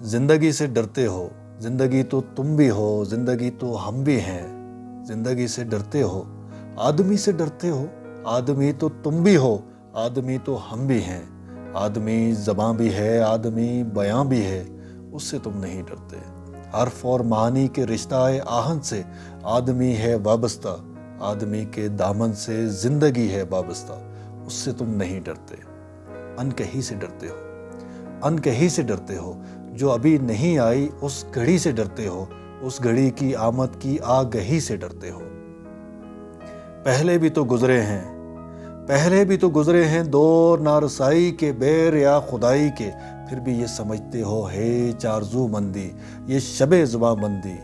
زندگی سے ڈرتے ہو، زندگی تو تم بھی ہو، زندگی تو ہم بھی ہیں۔ زندگی سے ڈرتے ہو، آدمی سے ڈرتے ہو، آدمی تو تم بھی ہو، آدمی تو ہم بھی ہیں۔ آدمی زباں بھی ہے، آدمی بیاں بھی ہے، اس سے تم نہیں ڈرتے۔ حرف اور معانی کے رشتہ آہن سے آدمی ہے وابستہ، آدمی کے دامن سے زندگی ہے وابستہ، اس سے تم نہیں ڈرتے۔ ان کہی سے ڈرتے ہو، ان کہی سے ڈرتے ہو، جو ابھی نہیں آئی اس گھڑی سے ڈرتے ہو، اس گھڑی کی آمد کی آگہی سے ڈرتے ہو۔ پہلے بھی تو گزرے ہیں، پہلے بھی تو گزرے ہیں دور نارسائی کے، بیر یا خدائی کے، پھر بھی یہ سمجھتے ہو ہے چارزو مندی، یہ شب زباں بندی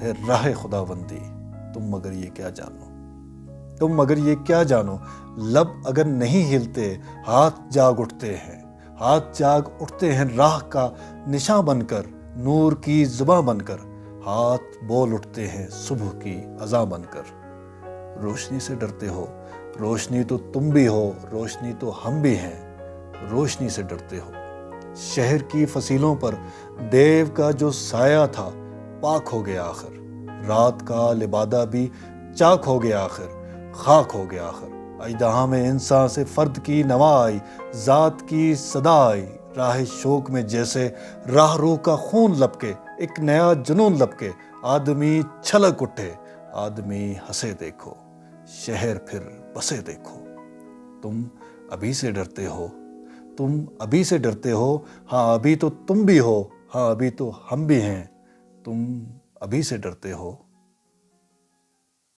ہے راہ خدا بندی۔ تم مگر یہ کیا جانو، تم مگر یہ کیا جانو، لب اگر نہیں ہلتے ہاتھ جاگ اٹھتے ہیں، ہاتھ جاگ اٹھتے ہیں راہ کا نشاں بن کر، نور کی زباں بن کر، ہاتھ بول اٹھتے ہیں صبح کی اذاں بن کر۔ روشنی سے ڈرتے ہو، روشنی تو تم بھی ہو، روشنی تو ہم بھی ہیں، روشنی سے ڈرتے ہو۔ شہر کی فصیلوں پر دیو کا جو سایہ تھا پاک ہو گیا آخر، رات کا لبادہ بھی چاک ہو گیا آخر، خاک ہو گیا آخر۔ اژدہا میں انسان سے فرد کی نوا آئی، ذات کی صدا آئی، راہ شوق میں جیسے راہ رو کا خون لپکے، ایک نیا جنون لپکے، آدمی چھلک اٹھے، آدمی ہنسے دیکھو، شہر پھر بسے دیکھو۔ تم ابھی سے ڈرتے ہو، تم ابھی سے ڈرتے ہو، ہاں ابھی تو تم بھی ہو، ہاں ابھی تو ہم بھی ہیں۔ تم ابھی سے ڈرتے ہو،